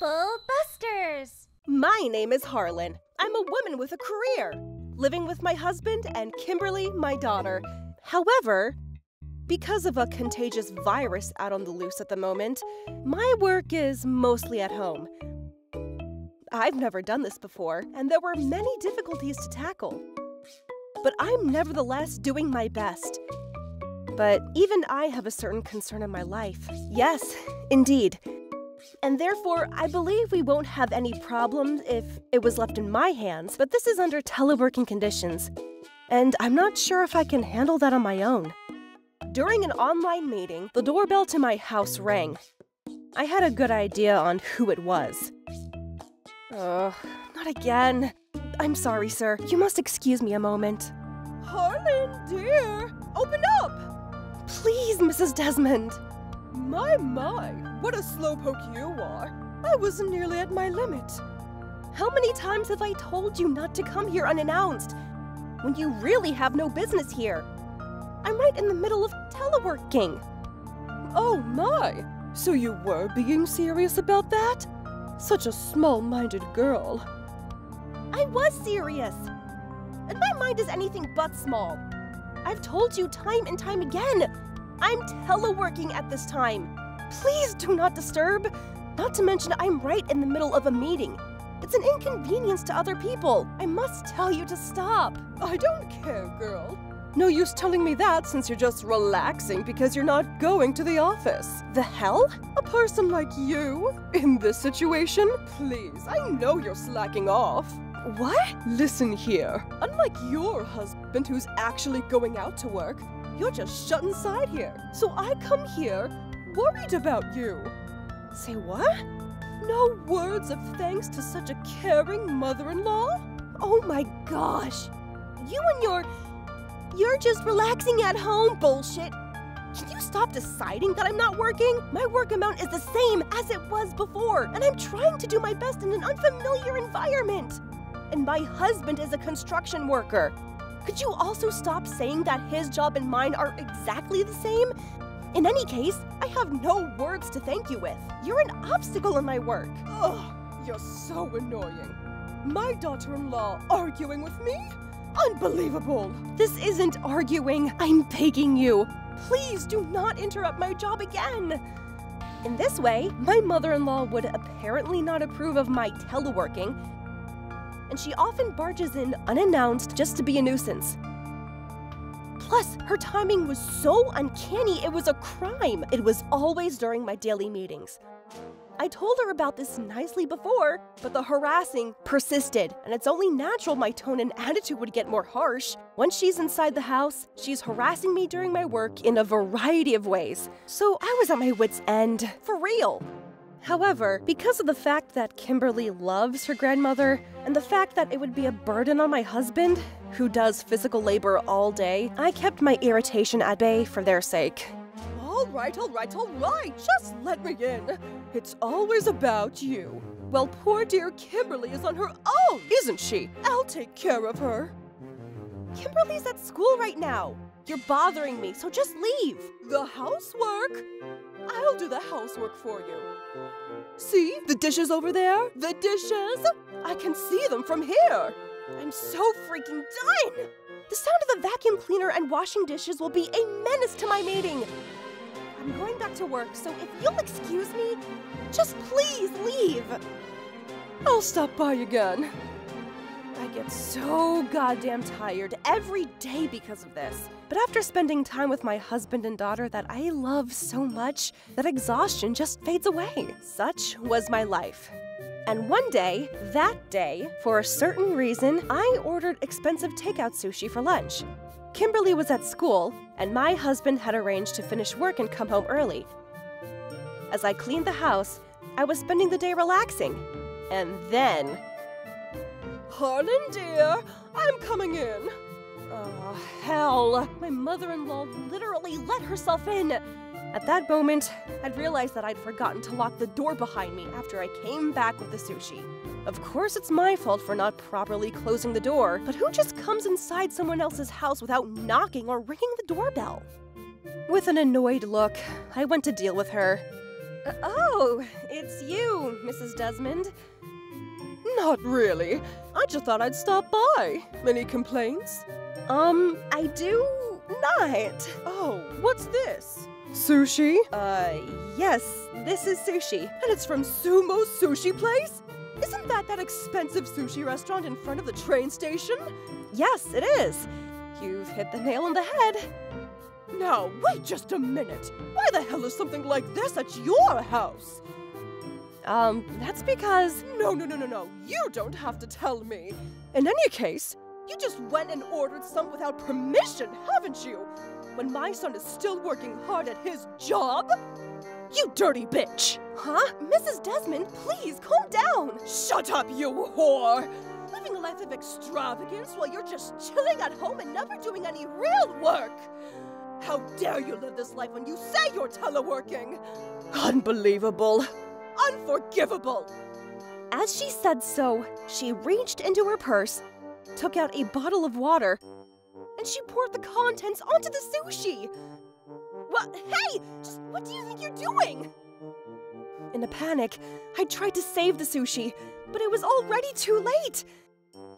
Bubble Busters! My name is Harlan. I'm a woman with a career, living with my husband and Kimberly, my daughter. However, because of a contagious virus out on the loose at the moment, my work is mostly at home. I've never done this before, and there were many difficulties to tackle. But I'm nevertheless doing my best. But even I have a certain concern in my life. Yes, indeed. And therefore, I believe we won't have any problems if it was left in my hands, but this is under teleworking conditions. And I'm not sure if I can handle that on my own. During an online meeting, the doorbell to my house rang. I had a good idea on who it was. Not again. I'm sorry, sir. You must excuse me a moment. Harlan, dear, open up! Please, Mrs. Desmond. My, what a slowpoke you are. I was nearly at my limit. How many times have I told you not to come here unannounced, when you really have no business here? I'm right in the middle of teleworking. Oh my, so you were being serious about that? Such a small-minded girl. I was serious. And my mind is anything but small. I've told you time and time again, I'm teleworking at this time. Please do not disturb. Not to mention I'm right in the middle of a meeting. It's an inconvenience to other people. I must tell you to stop. I don't care, girl. No use telling me that since you're just relaxing because you're not going to the office. The hell? A person like you, in this situation? Please, I know you're slacking off. What? Listen here. Unlike your husband who's actually going out to work, you're just shut inside here. So I come here worried about you. Say what? No words of thanks to such a caring mother-in-law? Oh my gosh. You and you're just relaxing at home bullshit. Can you stop deciding that I'm not working? My work amount is the same as it was before, and I'm trying to do my best in an unfamiliar environment. And my husband is a construction worker. Could you also stop saying that his job and mine are exactly the same? In any case, I have no words to thank you with. You're an obstacle in my work. Ugh, you're so annoying. My daughter-in-law arguing with me? Unbelievable! This isn't arguing. I'm begging you. Please do not interrupt my job again. In this way, my mother-in-law would apparently not approve of my teleworking, and she often barges in unannounced just to be a nuisance. Plus, her timing was so uncanny, it was a crime. It was always during my daily meetings. I told her about this nicely before, but the harassing persisted, and it's only natural my tone and attitude would get more harsh. Once she's inside the house, she's harassing me during my work in a variety of ways. So I was at my wit's end, for real. However, because of the fact that Kimberly loves her grandmother, and the fact that it would be a burden on my husband, who does physical labor all day, I kept my irritation at bay for their sake. All right, just let me in. It's always about you. Well, poor dear Kimberly is on her own, isn't she? I'll take care of her. Kimberly's at school right now. You're bothering me, so just leave. The housework? I'll do the housework for you. See, the dishes over there? The dishes? I can see them from here. I'm so freaking done! The sound of the vacuum cleaner and washing dishes will be a menace to my meeting. I'm going back to work, so if you'll excuse me, just please leave. I'll stop by again. I get so goddamn tired every day because of this. But after spending time with my husband and daughter that I love so much, that exhaustion just fades away. Such was my life. And one day, that day, for a certain reason, I ordered expensive takeout sushi for lunch. Kimberly was at school, and my husband had arranged to finish work and come home early. As I cleaned the house, I was spending the day relaxing. And then... Harlan, dear, I'm coming in. Oh, hell. My mother-in-law literally let herself in. At that moment, I'd realized that I'd forgotten to lock the door behind me after I came back with the sushi. Of course, it's my fault for not properly closing the door, but who just comes inside someone else's house without knocking or ringing the doorbell? With an annoyed look, I went to deal with her. Oh, it's you, Mrs. Desmond. Not really. I just thought I'd stop by. Any complaints? I do not. Oh, what's this? Sushi? Yes, this is sushi. And it's from Sumo Sushi Place? Isn't that expensive sushi restaurant in front of the train station? Yes, it is. You've hit the nail on the head. Now, wait just a minute. Why the hell is something like this at your house? That's because… No. You don't have to tell me. In any case, you just went and ordered some without permission, haven't you? When my son is still working hard at his job? You dirty bitch! Huh? Mrs. Desmond, please, calm down! Shut up, you whore! Living a life of extravagance while you're just chilling at home and never doing any real work! How dare you live this life when you say you're teleworking? Unbelievable! Unforgivable! As she said so, she reached into her purse, took out a bottle of water, and she poured the contents onto the sushi! What? Hey! Just what do you think you're doing? In a panic, I tried to save the sushi, but it was already too late!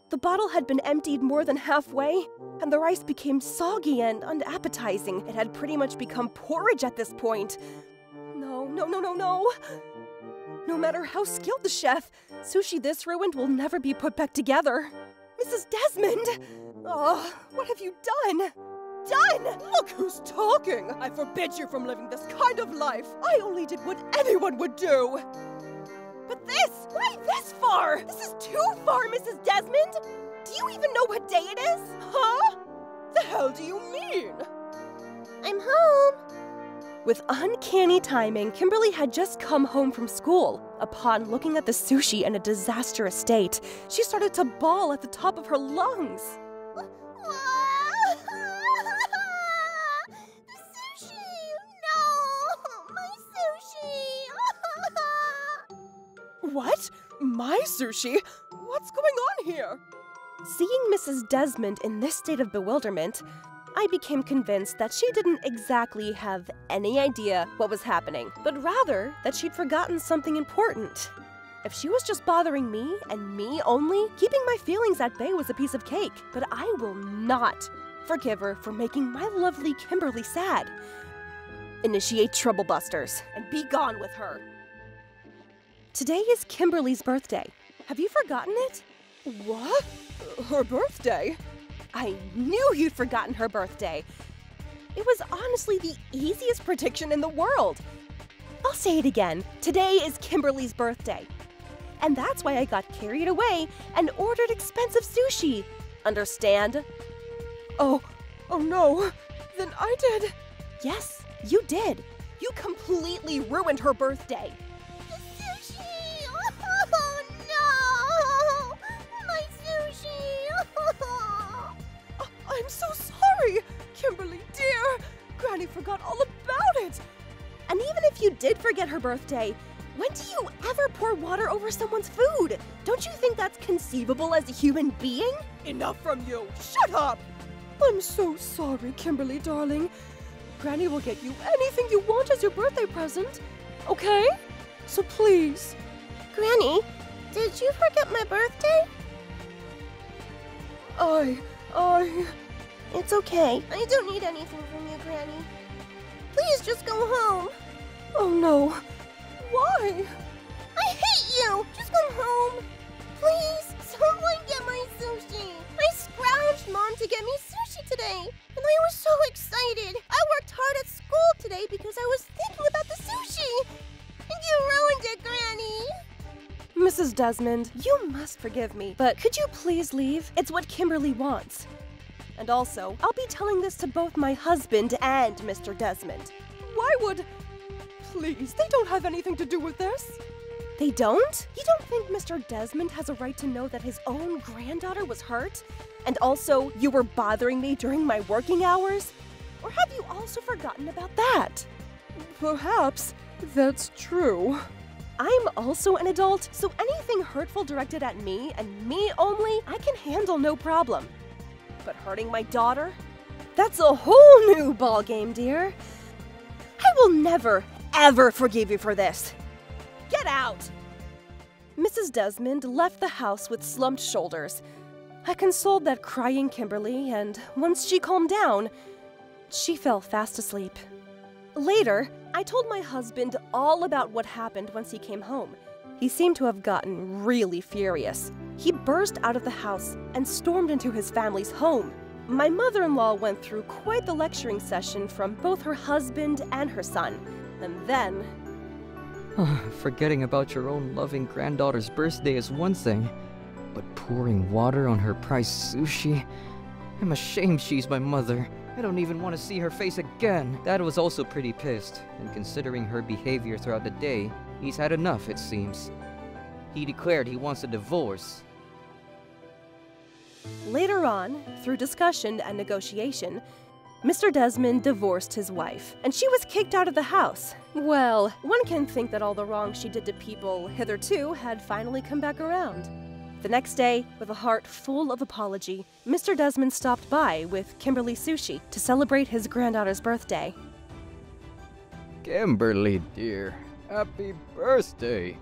The bottle had been emptied more than halfway, and the rice became soggy and unappetizing. It had pretty much become porridge at this point. No. No matter how skilled the chef, sushi this ruined will never be put back together. Mrs. Desmond! Oh, what have you done? Look who's talking! I forbid you from living this kind of life! I only did what anyone would do! But this! Why this far? This is too far, Mrs. Desmond! Do you even know what day it is? Huh? The hell do you mean? I'm home! With uncanny timing, Kimberly had just come home from school. Upon looking at the sushi in a disastrous state, she started to bawl at the top of her lungs. What? My sushi? What's going on here? Seeing Mrs. Desmond in this state of bewilderment, I became convinced that she didn't exactly have any idea what was happening, but rather that she'd forgotten something important. If she was just bothering me and me only, keeping my feelings at bay was a piece of cake, but I will not forgive her for making my lovely Kimberly sad. Initiate Trouble Busters and be gone with her. Today is Kimberly's birthday. Have you forgotten it? What? Her birthday? I knew you'd forgotten her birthday. It was honestly the easiest prediction in the world. I'll say it again. Today is Kimberly's birthday. And that's why I got carried away and ordered expensive sushi. Understand? Oh no. Then I did. Yes, you did. You completely ruined her birthday. I'm so sorry, Kimberly dear. Granny forgot all about it. And even if you did forget her birthday, when do you ever pour water over someone's food? Don't you think that's conceivable as a human being? Enough from you. Shut up. I'm so sorry, Kimberly darling. Granny will get you anything you want as your birthday present. Okay? So please. Granny, did you forget my birthday? It's okay. I don't need anything from you, Granny. Please just go home. Oh no. Why? I hate you! Just go home. Please, someone get my sushi. I scrounged Mom to get me sushi today, and I was so excited. I worked hard at school today because I was thinking about the sushi. And you ruined it, Granny. Mrs. Desmond, you must forgive me, but could you please leave? It's what Kimberly wants. And also, I'll be telling this to both my husband and Mr. Desmond. Why would… Please, they don't have anything to do with this. They don't? You don't think Mr. Desmond has a right to know that his own granddaughter was hurt? And also, you were bothering me during my working hours? Or have you also forgotten about that? Perhaps that's true. I'm also an adult, so anything hurtful directed at me and me only, I can handle no problem. But hurting my daughter? That's a whole new ballgame, dear. I will never, ever forgive you for this. Get out! Mrs. Desmond left the house with slumped shoulders. I consoled that crying Kimberly, and once she calmed down, she fell fast asleep. Later, I told my husband all about what happened once he came home. He seemed to have gotten really furious. He burst out of the house and stormed into his family's home. My mother-in-law went through quite the lecturing session from both her husband and her son. And then... Forgetting about your own loving granddaughter's birthday is one thing, but pouring water on her prized sushi? I'm ashamed she's my mother. I don't even want to see her face again. Dad was also pretty pissed, and considering her behavior throughout the day, he's had enough, it seems. He declared he wants a divorce. Later on, through discussion and negotiation, Mr. Desmond divorced his wife, and she was kicked out of the house. Well, one can think that all the wrong she did to people hitherto had finally come back around. The next day, with a heart full of apology, Mr. Desmond stopped by with Kimberly Sushi to celebrate his granddaughter's birthday. Kimberly, dear, happy birthday.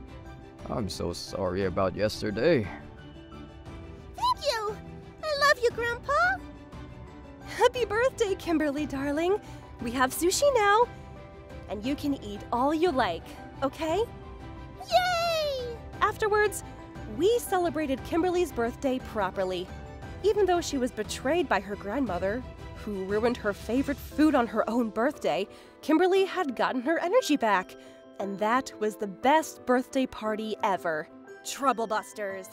I'm so sorry about yesterday. Thank you! I love you, Grandpa! Happy birthday, Kimberly, darling. We have sushi now, and you can eat all you like, okay? Yay! Afterwards, we celebrated Kimberly's birthday properly. Even though she was betrayed by her grandmother, who ruined her favorite food on her own birthday, Kimberly had gotten her energy back. And that was the best birthday party ever. Trouble Busters.